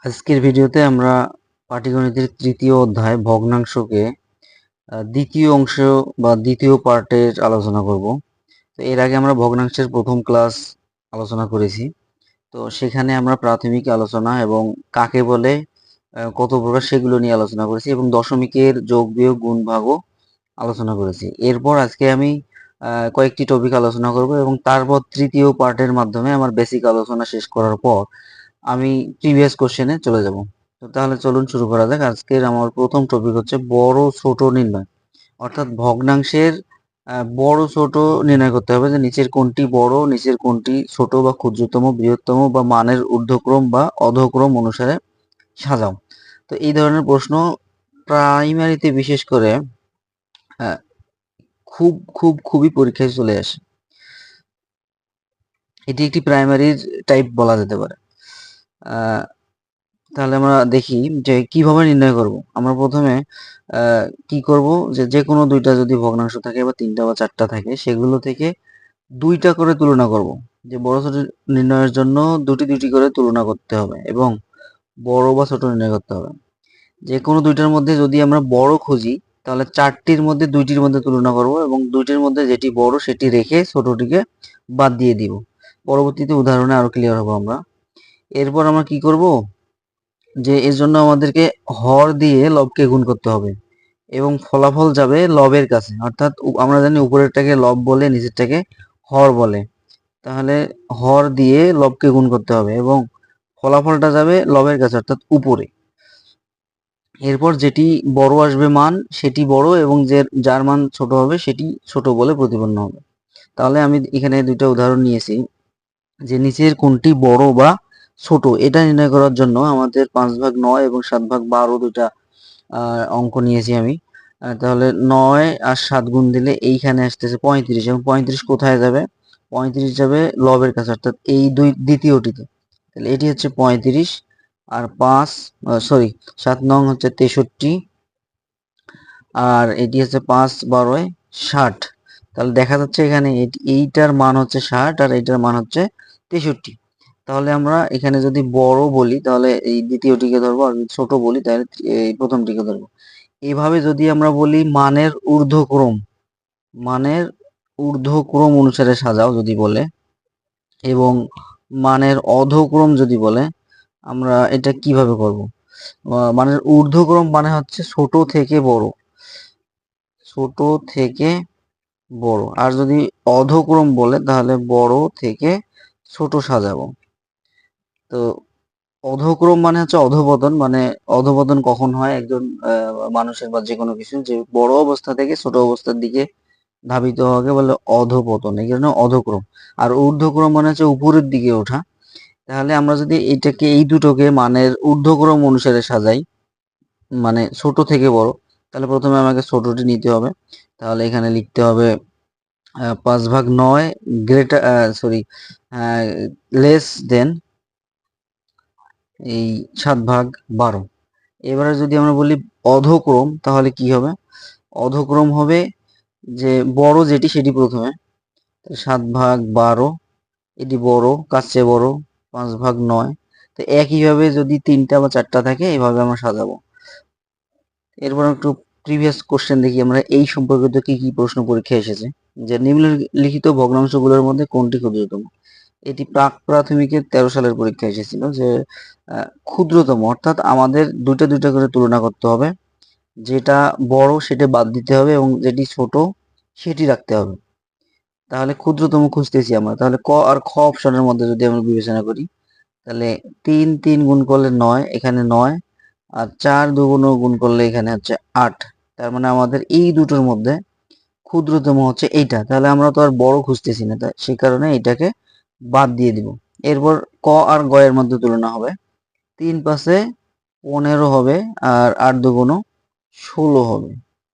আজকের ভিডিওতে আমরা পাটিগণিতের তৃতীয় অধ্যায় ভগ্নাংশকে দ্বিতীয় অংশ বা দ্বিতীয় পার্টের আলোচনা করব। তো এর আগে আমরা ভগ্নাংশের প্রথম ক্লাস আলোচনা করেছি। তো সেখানে আমরা প্রাথমিক আলোচনা এবং কাকে বলে কত প্রকার সেগুলো নিয়ে আলোচনা করেছি এবং দশমিকের যোগ বিয়োগ গুণ ভাগও আলোচনা করেছি। এরপর আজকে আমি কয়েকটি টপিক আলোচনা করব এবং তারপর তৃতীয় পার্টের মাধ্যমে আমার বেসিক আলোচনা শেষ করার পর আমি প্রিভিয়াস কোশ্চেনে চলে যাব। তো তাহলে চলুন শুরু করা যাক। আজকের আমার প্রথম টপিক হচ্ছে বড় ছোট নির্ণয়, অর্থাৎ ভগ্নাংশের বড় ছোট নির্ণয় করতে হবে যে নিচের কোনটি বড়, নিচের কোনটি ছোট বা ক্ষুদ্রতম, বৃহত্তম বা মানের ঊর্ধ্বক্রম বা অধক্রম অনুসারে সাজাও। তো এই ধরনের প্রশ্ন প্রাইমারিতে বিশেষ করে আহ, খুবই পরীক্ষায় চলে আসে। এটি একটি প্রাইমারির টাইপ বলা যেতে পারে। তাহলে আমরা দেখি যে কিভাবে নির্ণয় করব। আমরা প্রথমে কি করব, যে কোনো দুইটা যদি ভগ্নাংশ থাকে বা তিনটা বা চারটা থাকে, সেগুলো থেকে দুইটা করে তুলনা করব। যে বড় ছোট নির্ণয়ের জন্য দুটি দুটি করে তুলনা করতে হবে এবং বড় বা ছোট নির্ণয় করতে হবে। যে কোনো দুইটার মধ্যে যদি আমরা বড় খুঁজি, তাহলে চারটির মধ্যে দুইটির মধ্যে তুলনা করব এবং দুইটির মধ্যে যেটি বড় সেটি রেখে ছোটটিকে বাদ দিয়ে দিব। পরবর্তীতে উদাহরণে আরো ক্লিয়ার হবো আমরা। এরপর আমরা কি করব, যে এর জন্য আমাদেরকে হর দিয়ে লবকে গুণ করতে হবে এবং ফলাফল যাবে লবের কাছে। অর্থাৎ আমরা জানি উপরেরটাকে লব বলে, নিচেরটাকে হর বলে। তাহলে হর দিয়ে লবকে গুণ করতে হবে এবং ফলাফলটা যাবে লবের কাছে অর্থাৎ উপরে। এরপর যেটি বড় আসবে মান সেটি বড় এবং যার মান ছোট হবে সেটি ছোট বলে প্রতিপন্ন হবে। তাহলে আমি এখানে দুইটা উদাহরণ নিয়েছি যে নিচের কোনটি বড় বা ছোট এটা নির্ণয় করার জন্য আমাদের 5/9 এবং 7/12 দুইটা অঙ্ক নিয়েছি আমি। তাহলে 9 আর 7 গুণ দিলে এইখানে আসতেছে 35 এবং 35 কোথায় যাবে? 35 যাবে লবের কাছে অর্থাৎ এই দ্বিতীয়টিতে। তাহলে এটি হচ্ছে 35 আর 7 নং হচ্ছে 63 আর এটি হচ্ছে 5/12 60। তাহলে দেখা যাচ্ছে এখানে এইটার মান হচ্ছে 60 আর এইটার মান হচ্ছে 63। তাহলে আমরা এখানে যদি বড় বলি তাহলে এই দ্বিতীয়টিকে ধরবো, আর যদি ছোট বলি তাহলে এই প্রথমটিকে ধরবো। এইভাবে যদি আমরা বলি মানের ঊর্ধ্বক্রম অনুসারে সাজাও যদি বলে, এবং মানের অধক্রম যদি বলে, আমরা এটা কিভাবে করব? মানের ঊর্ধ্বক্রম মানে হচ্ছে ছোট থেকে বড়, ছোট থেকে বড়, আর যদি অধক্রম বলে তাহলে বড় থেকে ছোট সাজাবো। তো অধক্রম মানে হচ্ছে অধপতন, মানে অধপতন কখন হয় একজন মানুষের বা যে কোনো কিছু, যে বড় অবস্থা থেকে ছোট অবস্থার দিকে ধাবিত হওয়াকে বলে অধপতন, এই জন্য অধক্রম। আর ঊর্ধ্বক্রম মানে হচ্ছে উপরের দিকে ওঠা। তাহলে আমরা যদি এই দুটোকে মানের ঊর্ধ্বক্রম অনুসারে সাজাই, মানে ছোট থেকে বড়, তাহলে প্রথমে আমাকে ছোটটি নিতে হবে। তাহলে এখানে লিখতে হবে 5/9 গ্রেটার লেস দেন এই 7/12। এবারে যদি আমরা বলি অধক্রম, তাহলে কি হবে? অধক্রম হবে যে বড় যেটি সেটি প্রথমে। 7/12 এটি বড়, কার চেয়ে বড় 5/9। তো একইভাবে যদি তিনটা বা চারটা থাকে এইভাবে আমরা সাজাবো। এরপর একটু প্রিভিয়াস কোশ্চেন দেখি আমরা এই সম্পর্কিত কি কি প্রশ্ন পরীক্ষায় এসেছে। যে নিম্নলিখিত ভগ্নাংশগুলোর মধ্যে কোনটি ক্ষুদ্রতম? এটি প্রাথমিকের 13 সালের পরীক্ষা এসেছিল যে ক্ষুদ্রতম অর্থাৎ আমাদের দুইটা দুইটা করে তুলনা করতে হবে, যেটা বড় সেটা বাদ দিতে হবে এবং যেটি ছোট সেটি রাখতে হবে। তাহলে ক্ষুদ্রতম খুঁজতেছি আমরা, তাহলে ক আর খ অপশনের মধ্যে যদি আমরা বিবেচনা করি, তাহলে 3 গুণ করলে 9, এখানে 9, আর 4 দুগুণ গুণ করলে এখানে হচ্ছে 8। তার মানে আমাদের এই দুটোর মধ্যে ক্ষুদ্রতম হচ্ছে এইটা। তাহলে আমরা তো আর বড় খুঁজতেছি না, তাই সেই কারণে এটাকে বাদ দিয়ে দিব। এরপর ক আর গ এর মধ্যে তুলনা হবে। 3×5 = 15 হবে আর 8 × 2 = 16 হবে।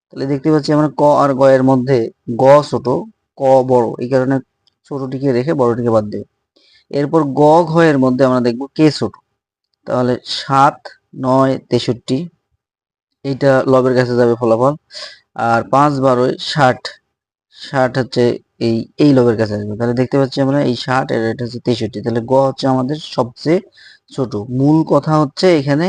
তাহলে দেখতে পাচ্ছি আমরা ক আর গ এর মধ্যে গ ছোট, ক বড়, এই কারণে ছোটটিকে রেখে বড়টিকে বাদ দেব। এরপর গ ঘ এর মধ্যে আমরা দেখব কে ছোট। তাহলে 7, 9, 63 এইটা লবের কাছে যাবে ফলাফল। আর 5/12 60, 60 হচ্ছে এই লবের কাছে আসবে। তাহলে দেখতে পাচ্ছি আমরা এই 60 এর এটা হচ্ছে 63। তাহলে গ হচ্ছে আমাদের সবচেয়ে ছোট। মূল কথা হচ্ছে এখানে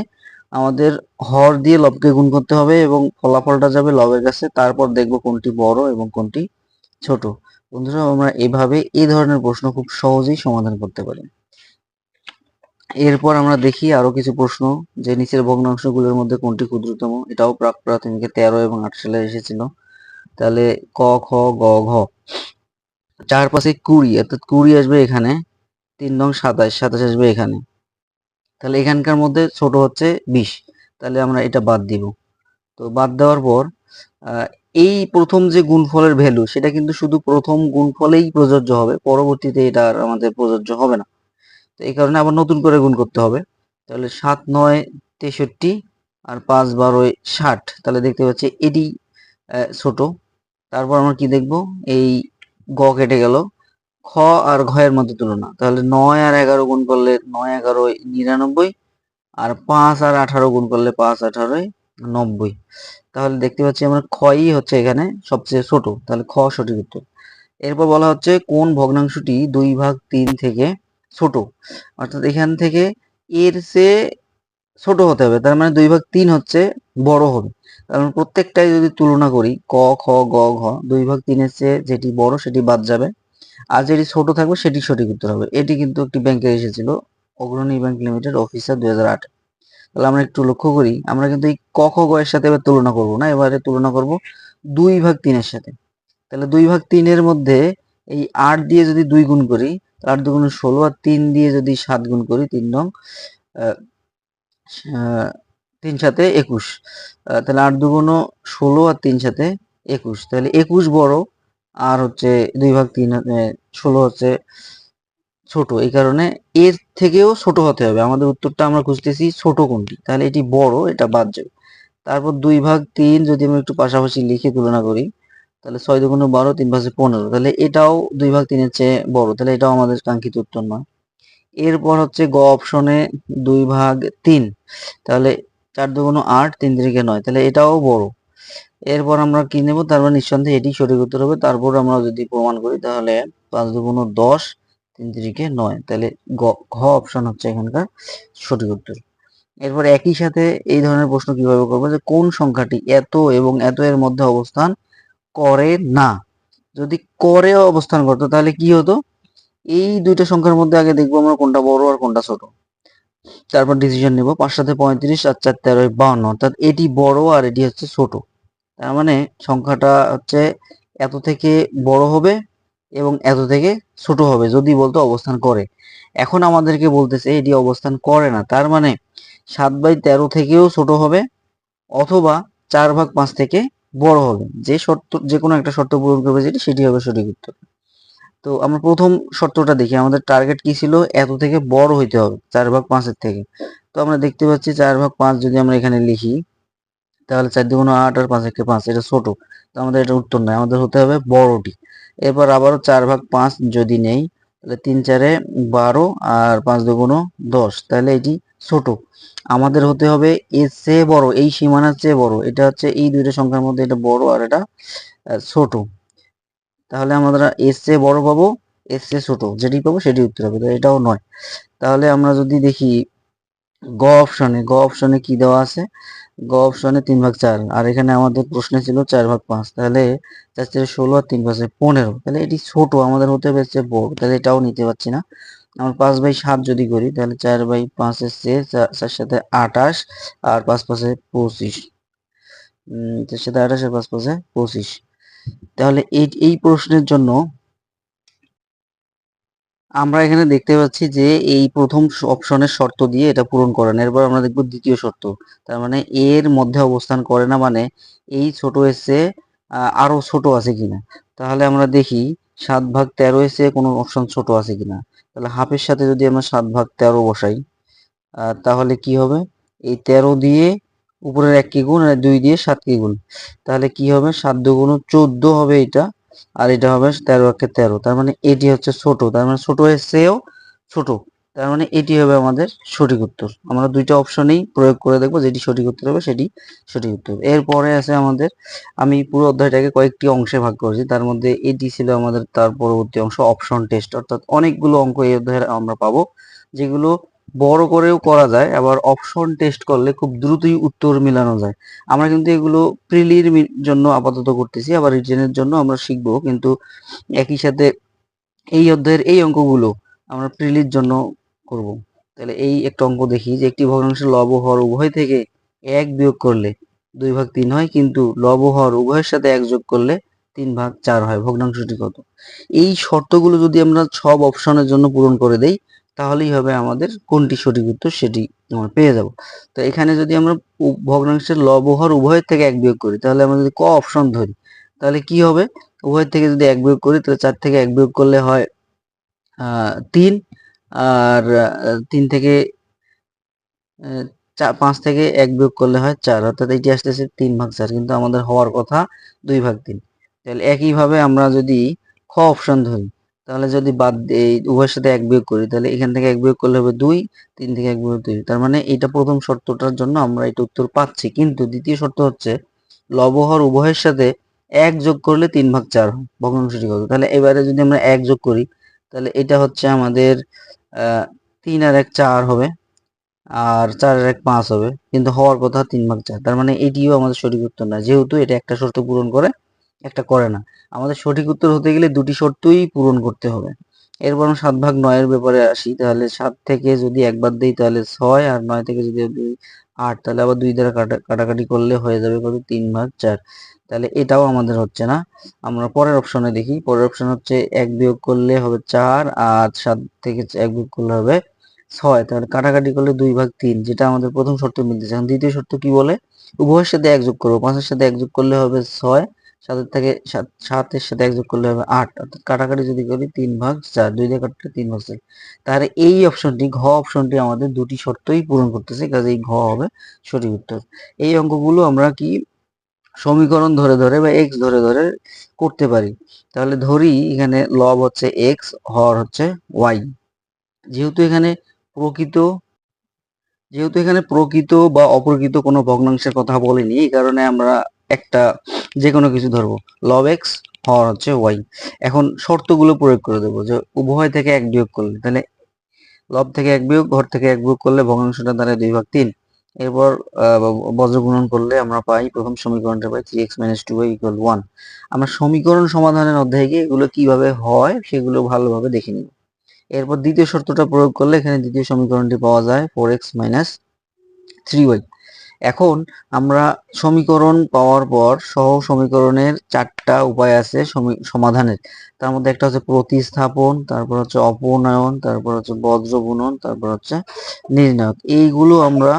আমাদের হর দিয়ে লবকে গুণ করতে হবে এবং ফলাফলটা যাবে লবের কাছে, তারপর দেখব কোনটি বড় এবং কোনটি ছোট। বন্ধুরা, আমরা এভাবে এই ধরনের প্রশ্ন খুব সহজেই সমাধান করতে পারি। এরপর আমরা দেখি আরো কিছু প্রশ্ন, যে নিচের ভগ্নাংশগুলোর মধ্যে কোনটি ক্ষুদ্রতম। এটাও প্রাক প্রাথমিকে 13 এবং 8 সালে এসেছিল। তাহলে ক, খ, গ, ঘ। 4 5 20, অর্থাৎ 20 আসবে এখানে। 3 নং 27, 27 আসবে এখানে। তাহলে এখানকার মধ্যে ছোট হচ্ছে 20, তাহলে আমরা এটা বাদ দিব। তো বাদ দেওয়ার পর এই প্রথম যে গুণফলের ভ্যালু, সেটা কিন্তু শুধু প্রথম গুণফলেই প্রযোজ্য হবে, পরবর্তীতে এটা আর আমাদের প্রযোজ্য হবে না। তো এই কারণে আবার নতুন করে গুণ করতে হবে। তাহলে 7 9 63 আর 5 12 60, তাহলে দেখতে পাচ্ছি এটি ছোট। তারপর আমরা কি দেখব, এই গ কেটে গেল। খ আর ঘ এর মধ্যে তুলনা, তাহলে 9 আর 11 গুণ করলে 9 11 99, আর 5 আর 18 গুণ করলে 5 18 90। তাহলে দেখতে পাচ্ছি আমরা খই হচ্ছে এখানে সবচেয়ে ছোট, তাহলে খ সঠিক উত্তর। এরপর বলা হচ্ছে কোন ভগ্নাংশটি 2/3 থেকে ছোট, অর্থাৎ এখান থেকে এর চেয়ে ছোট হতে হবে, তার মানে 2/3 হচ্ছে বড় হবে। কারণ প্রত্যেকটাই যদি তুলনা করি, ক খ গ ঘ, 2/3 এর চেয়ে যেটি বড় সেটি বাদ যাবে, আর যেটি ছোট থাকবে সেটি সঠিক উত্তর হবে। এটি কিন্তু একটি ব্যাংকে এসেছিল, অগ্রণী ব্যাংক লিমিটেড, অফিসার 2008। তাহলে আমরা একটু লক্ষ্য করি, আমরা কিন্তু এই ক খ গ এর সাথে এবার তুলনা করব না, এবারে তুলনা করব 2/3 এর সাথে। তাহলে 2/3 এর মধ্যে এই 8 দিয়ে যদি 2 গুণ করি, 8 2 16, আর 3 দিয়ে যদি 7 গুণ করি, 3 নং 3 7 21, তাহলে 8 2 16 আর 3 7 21, তাহলে 21 বড়, আর হচ্ছে 2/3 16 হচ্ছে ছোট। এই কারণে এর থেকেও ছোট হতে হবে। আমাদের উত্তরটা আমরা খুঁজতেছি ছোট কোনটি, তাহলে এটি বড়, এটা বাদ যাবে। তারপর 2/3 যদি আমরা একটু পাশাপাশি লিখে তুলনা করি, তাহলে 6 2 12, 3 5 15, তাহলে এটাও 2/3 এর চেয়ে বড়, তাহলে এটাও আমাদের কাঙ্ক্ষিত উত্তর নয়। এরপর হচ্ছে গ অপশনে 2/3, তাহলে 4 2 8, 3 3 9, তাহলে এটাও বড়। এরপর আমরা কি নেব, তারপর নিঃসন্দেহে এটি সঠিক উত্তর হবে। তারপর আমরা যদি প্রমাণ করি, তাহলে 5 2 10, 3 3 9, তাহলে ঘ অপশন হচ্ছে এখানকার সঠিক উত্তর। এরপর একই সাথে এই ধরনের প্রশ্ন কিভাবে করবো, যে কোন সংখ্যাটি এত এবং এত এর মধ্যে অবস্থান করে না। যদি করে অবস্থান করতো তাহলে কি হতো, এই দুইটা সংখ্যার মধ্যে আগে দেখবো আমরা কোনটা বড় আর কোনটা ছোট, তারপর ডিসিশন নেব। 5 7 35 আর 4 13 52, অর্থাৎ এটি বড় আর এটি হচ্ছে ছোট। তার মানে সংখ্যাটা হচ্ছে এত থেকে বড় হবে এবং এত থেকে ছোট হবে যদি বলতো অবস্থান করে। এখন আমাদেরকে বলতেছে এটি অবস্থান করে না, তার মানে 7/13 থেকেও ছোট হবে, অথবা 4/5 থেকে বড় হবে। যে শর্ত, যে কোনো একটা শর্ত পূরণ করবে যেটি, সেটি হবে সঠিক উত্তর। তো আমরা প্রথম শর্তটা দেখি, আমাদের টার্গেট কি ছিল, এত থেকে বড় হইতে হবে 4/5 এর থেকে। তো আমরা দেখতে পাচ্ছি 4/5 যদি আমরা এখানে লিখি, তাহলে 4 2 8 আর 5 1 5, এটা ছোট, তো আমাদের এটা উত্তর নয়, আমাদের হতে হবে বড়টি। এরপর আবারও 4/5 যদি নেই, তাহলে 3 4 12 আর 5 2 10, তাহলে এটি ছোট। আমাদের হতে হবে এর চেয়ে বড়, এই সীমানার চেয়ে বড়, এটা হচ্ছে এই দুইটা সংখ্যার মধ্যে এটা বড় আর এটা ছোট। তাহলে আমরা এর চেয়ে বড় পাবো, এর চেয়ে ছোট যেটি পাবো সেটি উত্তর হবে, তো এটাও নয়। তাহলে আমরা যদি দেখি গ অপশনে কি দেওয়া আছে, গ অপশনে 3/4, আর এখানে আমাদের প্রশ্নে ছিল 4/5, তাহলে 4 4 16 আর 3 5 15, তাহলে এটি ছোট, আমাদের হতে হবে চেয়ে বড়, তাহলে এটাও নিতে পারছি না। আমরা 5/7 যদি করি, তাহলে 4/5 এর চেয়ে 4 সাথে 28 আর 5 5 25, 4 সাথে 28 আর 5 5 25। তাহলে এই প্রশ্নের জন্য আমরা এখানে দেখতে পাচ্ছি যে এই প্রথম অপশনের শর্ত দিয়ে এটা পূরণ করে না। এরপর আমরা দেখব দ্বিতীয় শর্ত, তার মানে এর মধ্যে অবস্থান করে না, মানে এই ছোট এসে আরো ছোট আছে কিনা। তাহলে আমরা দেখি 7/13 এসে কোনো অপশন ছোট আছে কিনা। তাহলে হাফের সাথে যদি আমরা 7/13 বসাই, তাহলে কি হবে, এই 13 দিয়ে উপরের 1 কি গুণ আর 2 দিয়ে 7 কি গুণ, তাহলে কি হবে, 7 2 14 হবে এটা, আর এটা হবে 13 1 13, তার মানে এটি হচ্ছে ছোট, তার মানে ছোট এর চেয়েও ছোট, তার মানে এটি হবে আমাদের সঠিক উত্তর। আমরা দুইটা অপশনেই প্রয়োগ করে দেখবো, যেটি সঠিক উত্তর হবে সেটি সঠিক উত্তর। এরপরে আছে আমাদের, আমি পুরো অধ্যায়টাকে কয়েকটি অংশে ভাগ করেছি, তার মধ্যে এটি ছিল আমাদের তার পরবর্তী অংশ, অপশন টেস্ট, অর্থাৎ অনেকগুলো অঙ্ক এই অধ্যায়ে আমরা পাবো, যেগুলো বড় করেও করা যায়, আবার অপশন টেস্ট করলে খুব দ্রুতই উত্তর মিলানো যায়। আমরা কিন্তু এগুলো প্রিলির জন্য আপাতত করতেছি, আবার রিটেনের জন্য আমরা শিখবো, কিন্তু একই সাথে এই অধ্যায়ের এই অঙ্কগুলো আমরা প্রিলির জন্য করব। তাহলে এই একটা অঙ্ক দেখি যে একটি ভগ্নাংশের লব ও হর উভয় থেকে 1 বিয়োগ করলে 2/3 হয়, কিন্তু লব ও হর উভয়ের সাথে 1 যোগ করলে 3/4 হয়, ভগ্নাংশটি কত? এই শর্তগুলো যদি আমরা সব অপশনের জন্য পূরণ করে দেই তাহলেই হবে আমাদের কোনটি সঠিক উত্তর সেটি আমরা পেয়ে যাব। তো এখানে যদি আমরা ভগ্নাংশের লব ও হর উভয়ের থেকে 1 বিয়োগ করি, তাহলে আমরা যদি ক অপশন ধরি তাহলে কি হবে? উভয় থেকে যদি 1 বিয়োগ করি তাহলে 4 থেকে 1 বিয়োগ করলে হয় 3, আর 3 থেকে 5 থেকে 1 বিয়োগ করলে হয় 4, অর্থাৎ এটি আসতেছে 3/4, কিন্তু আমাদের হওয়ার কথা 2/3। তাহলে একইভাবে আমরা যদি খ অপশন ধরি তাহলে যদি বাদ এই উভয়ের সাথে 1 বিয়োগ করি তাহলে এখান থেকে 1 বিয়োগ করলে হবে 2, 3 থেকে 1 বিয়োগ 2, তার মানে এটা প্রথম শর্তটার জন্য আমরা এটা উত্তর পাচ্ছি। কিন্তু দ্বিতীয় শর্ত হচ্ছে লব হর উভয়ের সাথে 1 যোগ করলে 3/4 হয়, ভগ্নাংশটি কত? তাহলে এবারে যদি আমরা 1 যোগ করি তাহলে এটা হচ্ছে আমাদের 3 আর 1 4 হবে, আর 4 আর 1 5 হবে, কিন্তু হওয়ার কথা 3/4। তার মানে এটিও আমাদের সঠিক উত্তর না, যেহেতু এটা একটা শর্ত পূরণ করে একটা করে না। আমাদের সঠিক উত্তর হতে গেলে দুটি শর্তই পূরণ করতে হবে। এরপর 7/9 ব্যাপারে আসি, তাহলে 7 থেকে যদি একবার দিই তাহলে 6, আর 9 থেকে যদি 8, তাহলে আবার 2 দ্বারা কাটাকাটি করলে হয়ে যাবে কত? 3/4। তাহলে এটাও আমাদের হচ্ছে না। আমরা পরের অপশনে দেখি, পরের অপশন হচ্ছে 1 বিয়োগ করলে হবে 4, আর 7 থেকে 1 বিয়োগ করলে হবে 6, তাহলে কাটাকাটি করলে 2/3, যেটা আমাদের প্রথম শর্ত মিলতেছে। এখন দ্বিতীয় শর্ত কি বলে? উভয়ের সাথে 1 যোগ করবো, 5 এর সাথে 1 যোগ করলে হবে 6, 7 থেকে 7 এর সাথে 1 যোগ করলে হবে 8, অর্থাৎ কাটাকাটি যদি করি 3/4, 2 দিয়ে কাটলে 3/4। তাহলে এই অপশনটি, ঘ অপশনটি আমাদের দুটি শর্তই পূরণ করতেছে, কাজেই ঘ হবে সঠিক উত্তর। এই অঙ্কগুলো আমরা কি সমীকরণ ধরে ধরে বা এক্স ধরে ধরে করতে পারি। তাহলে ধরি এখানে লব হচ্ছে এক্স, হর হচ্ছে ওয়াই। যেহেতু এখানে প্রকৃত বা অপ্রকৃত কোনো ভগ্নাংশের কথা বলিনি, এই কারণে আমরা একটা যে কোনো কিছু ধরবো, লব এক্স, হর হচ্ছে ওয়াই। এখন শর্তগুলো প্রয়োগ করে দেবো, যে উভয় থেকে 1 বিয়োগ করলে, তাহলে লব থেকে 1 বিয়োগ, হর থেকে 1 বিয়োগ করলে ভগ্নাংশটা দাঁড়ায় 2/3। এরপর বজ্র গুণন করলে আমরা পাই, প্রথম সমীকরণটা পাই 3x - 2y = 1। আমরা সমীকরণ সমাধানের অধ্যায়ে গিয়ে এগুলো কিভাবে হয় সেগুলো ভালোভাবে দেখে নিব। এরপর দ্বিতীয় শর্তটা প্রয়োগ করলে এখানে দ্বিতীয় সমীকরণটি পাওয়া যায় 4x - 3y। এখন আমরা সমীকরণ পাওয়ার পর সহ সমীকরণের 4টা উপায় আছে সমাধানের। তার মধ্যে একটা হচ্ছে প্রতিস্থাপন, তারপর হচ্ছে অপনয়ন, তারপর হচ্ছে বজ্র গুণন, তারপর হচ্ছে নির্ণায়ক। এইগুলো আমরা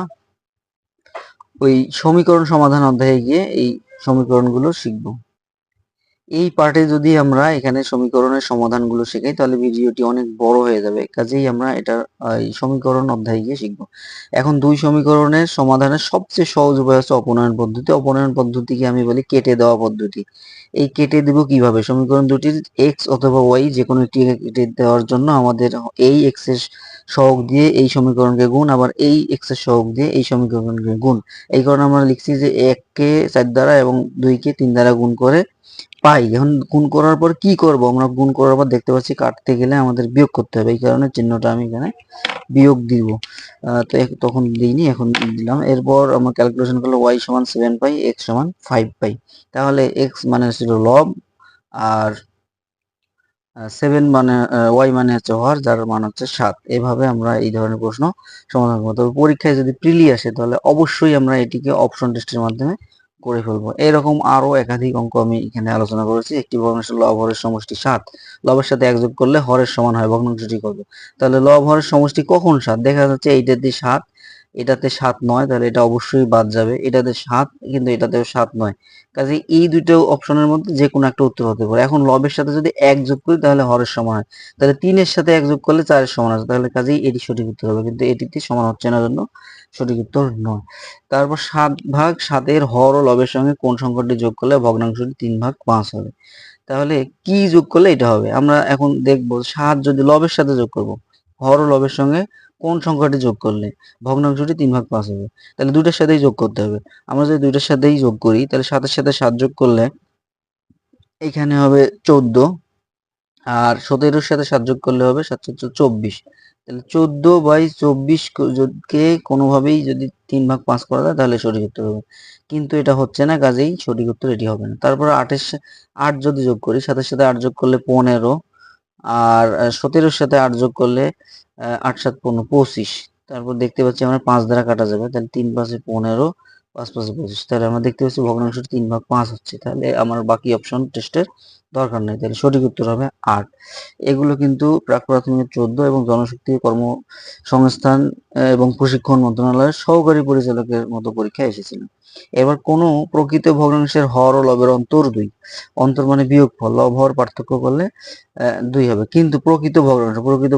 ওই সমীকরণ সমাধান অধ্যায়ে গিয়ে এই সমীকরণগুলো শিখব। এই পার্টে যদি আমরা এখানে সমীকরণের সমাধানগুলো শেখাই তাহলে ভিডিওটি অনেক বড় হয়ে যাবে, কাজেই আমরা এটা এই সমীকরণ অধ্যায়ে গিয়ে শিখব। এখন দুই সমীকরণের সমাধানের সবচেয়ে সহজ উপায় হচ্ছে অপনয়ন পদ্ধতি। অপনয়ন পদ্ধতিকে আমি বলি কেটে দেওয়া পদ্ধতি। এই কেটে দেব কিভাবে? সমীকরণ দুটির এক্স অথবা ওয়াই যে কোনো একটি কেটে দেওয়ার জন্য আমাদের এই এক্স এর সহগ দিয়ে এই সমীকরণকে গুণ, আবার এই এক্স এর সহগ দিয়ে এই সমীকরণকে গুণ। এই কারণে আমরা লিখছি যে 1 কে 4 দ্বারা এবং 2 কে 3 দ্বারা গুণ করে পাই। এখন গুণ করার পর কি করব? আমরা গুণ করার পর দেখতে পাচ্ছি কাটতে গেলে আমাদের বিয়োগ করতে হবে, এই কারণে চিহ্নটা আমি এখানে বিয়োগ দিব। তো তখন দিইনি, এখন দিলাম। এরপর আমরা ক্যালকুলেশন করলে y = 7 পাই, x = 5 পাই। তাহলে x মানে ছিল লব, আর 7 মানে y মানে হচ্ছে হর, যার মান হচ্ছে 7। এভাবে আমরা এই ধরনের প্রশ্ন সমাধান করব। তবে পরীক্ষায় যদি প্রিলি আসে তাহলে অবশ্যই আমরা এটিকে অপশন টেস্টের মাধ্যমে করে ফেলবো। এরকম আরো একাধিক অঙ্ক আমি এখানে আলোচনা করেছি। একটি ভগ্নাংশের লব হরের সমষ্টি 7, লবের সাথে 1 যোগ করলে হরের সমান হয়, ভগ্নাংশটি কত? তাহলে লব হরের সমষ্টি কখন 7? দেখা যাচ্ছে এইটাতে 7, এটাতে 7 নয়, তাহলে এটা অবশ্যই বাদ যাবে। এটাতে 7 কিন্তু এটাতেও 7 নয়, কাজে এই দুটো অপশনের মধ্যে যে কোনো একটা উত্তর হতে পারে। এখন লবের সাথে যদি 1 যোগ করি তাহলে হরের সমান হয়, তাহলে 3 এর সাথে 1 যোগ করলে 4 এর সমান আসে, তাহলে কাজেই এটি সঠিক উত্তর হবে, কিন্তু এটিতে সমান হচ্ছে না, জন্য সঠিক উত্তর নয়। তারপর 7/7 এর হর ও লবের সঙ্গে কোন সংখ্যাটি যোগ করলে ভগ্নাংশটি 3/5 হবে? তাহলে কি যোগ করলে এটা হবে? আমরা এখন দেখব 7 যদি লবের সাথে যোগ করব, হর ও লবের সঙ্গে কোন সংখ্যাটি যোগ করলে ভগ্নাংশটি 3/5 হবে? তাহলে দুইটার সাথেই যোগ করতে হবে। আমরা যদি দুইটার সাথেই যোগ করি তাহলে 7 এর সাথে 7 যোগ করলে এখানে হবে 14, আর 17 এর সাথে 7 যোগ করলে হবে 7 × 24, তাহলে 14/24 কে কোনোভাবেই যদি 3/5 করা যায় তাহলে সঠিক উত্তর হবে, কিন্তু এটা হচ্ছে না, কাজেই সঠিক উত্তর এটি হবে না। তারপর 8 যদি যোগ করি, 7-এর সাথে 8 যোগ করলে 15, আর 17-এর সাথে 8 যোগ করলে 8-7-15, 25। তারপর দেখতে পাচ্ছি আমরা 5 দ্বারা কাটা যাবে, তাহলে 3-5-এ 15, 5-5-এ 25। তাহলে আমরা দেখতে পাচ্ছি ভগ্নাংশটি 3/5 হচ্ছে, তাহলে আমার বাকি অপশন টেস্টের দরকার নেই, তাহলে সঠিক উত্তর হবে 8। এগুলো কিন্তু প্রাক প্রাথমিক 14 এবং জনশক্তি কর্মসংস্থান এবং প্রশিক্ষণ মন্ত্রণালয়ের সহকারী পরিচালকের মতো পরীক্ষায় এসেছিল। এবার কোনো প্রকৃত ভগ্নাংশের হর ও লবের অন্তর 2, অন্তর মানে বিয়োগফল, লব হর পার্থক্য করলে 2 হবে, কিন্তু প্রকৃত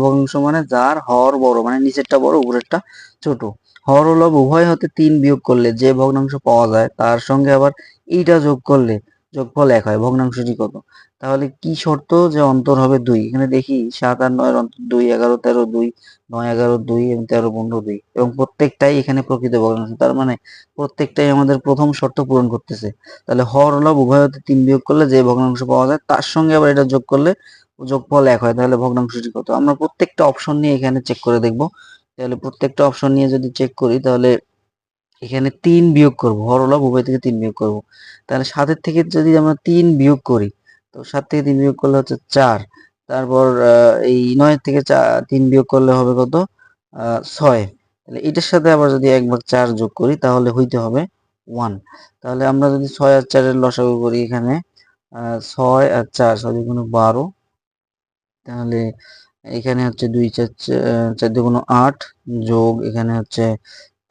ভগ্নাংশ মানে যার হর বড়, মানে নিচেরটা বড় উপরেরটা ছোট। হর ও লব উভয় হতে 3 বিয়োগ করলে যে ভগ্নাংশ পাওয়া যায় তার সঙ্গে আবার এইটা যোগ করলে যোগফল 1 হয়, ভগ্নাংশটি কত? তাহলে কি শর্ত, যে অন্তর হবে 2। এখানে দেখি 7 আর 9 এর অন্তর 2, 11, 13, 2, 9, 11, 2 এবং 13, 15, 2, এবং প্রত্যেকটাই এখানে প্রকৃত ভগ্নাংশ, তার মানে প্রত্যেকটাই আমাদের প্রথম শর্ত পূরণ করতেছে। তাহলে হর ও লব উভয় হতে 3 বিয়োগ করলে যে ভগ্নাংশ পাওয়া যায় তার সঙ্গে আবার এটা যোগ করলে যোগফল 1 হয়, তাহলে ভগ্নাংশটি কত? আমরা প্রত্যেকটা অপশন নিয়ে এখানে চেক করে দেখব। তাহলে প্রত্যেকটা অপশন নিয়ে যদি চেক করি, তাহলে এখানে 3 বিয়োগ করব, হর ও লব উভয় থেকে 3 বিয়োগ করব। তাহলে 7-এর থেকে যদি আমরা 3 বিয়োগ করি, তো 7 থেকে 3 বিয়োগ করলে হচ্ছে 4। তারপর এই 9 থেকে 3 বিয়োগ করলে হবে কত? 6। তাহলে এটার সাথে আবার যদি 1/4 যোগ করি তাহলে হইতে হবে 1। তাহলে আমরা যদি 6 আর 4 এর লসাগু করি, এখানে 6 আর 4, 6 দুগুণ 12, তাহলে এখানে হচ্ছে 2 4 4 দুগুণ 8, যোগ এখানে হচ্ছে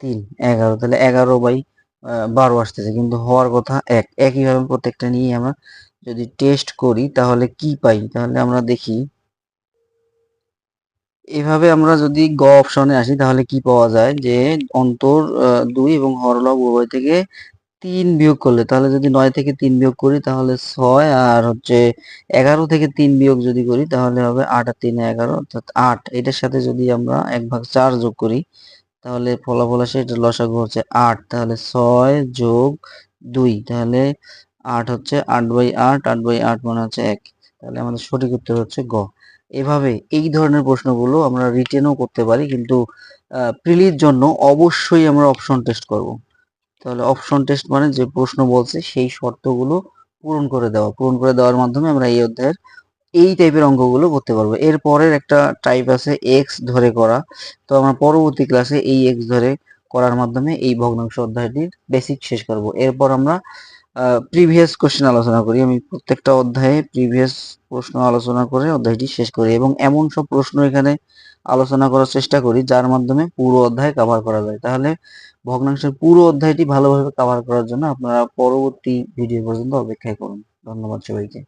3 11, তাহলে 11/12 আসতেছে, কিন্তু হওয়ার কথা 1। একইভাবে প্রত্যেকটা নিয়ে আমরা যদি টেস্ট করি তাহলে কি পাই, তাহলে আমরা দেখি এভাবে আমরা যদি গ অপশনে আসি তাহলে কি পাওয়া যায়, যে অন্তর 2 এবং হরলব উভয় থেকে 3 বিয়োগ করলে, তাহলে যদি 9 থেকে 3 বিয়োগ করি তাহলে 6, আর হচ্ছে 11 থেকে 3 বিয়োগ যদি করি তাহলে হবে 8 আর 3 11, অর্থাৎ 8। এটার সাথে যদি আমরা 1/4 যোগ করি তাহলে ফলাফল আসে, এটার লসাগু হচ্ছে 8। তাহলে 6 যোগ 2, তাহলে 8 হচ্ছে 8/8, 8/8 মানে হচ্ছে 1। তাহলে আমাদের সঠিক উত্তর হচ্ছে গ। এভাবে এই ধরনের প্রশ্নগুলো আমরা রিটেনও করতে পারি, কিন্তু প্রিলির জন্য অবশ্যই আমরা অপশন টেস্ট করব। তাহলে অপশন টেস্ট মানে যে প্রশ্ন বলছে সেই শর্তগুলো পূরণ করে দেওয়ার মাধ্যমে আমরা এই অধ্যায়ের এই টাইপের অঙ্কগুলো করতে পারবো। এর পরের একটা টাইপ আছে এক্স ধরে করা, তো আমরা পরবর্তী ক্লাসে এই এক্স ধরে করার মাধ্যমে এই ভগ্নাংশ অধ্যায়টির বেসিক শেষ করব। এরপর আমরা প্রিভিয়াস কোশ্চেন আলোচনা করি, আমি প্রত্যেকটা অধ্যায়ে প্রিভিয়াস প্রশ্ন আলোচনা করে অধ্যায়টি শেষ করি, এবং এমন সব প্রশ্ন এখানে আলোচনা করার চেষ্টা করি যার মাধ্যমে পুরো অধ্যায় কভার করা যায়। তাহলে ভগ্নাংশের পুরো অধ্যায়টি ভালোভাবে কভার করার জন্য আপনারা পরবর্তী ভিডিও পর্যন্ত অপেক্ষা করুন। ধন্যবাদ সবাইকে।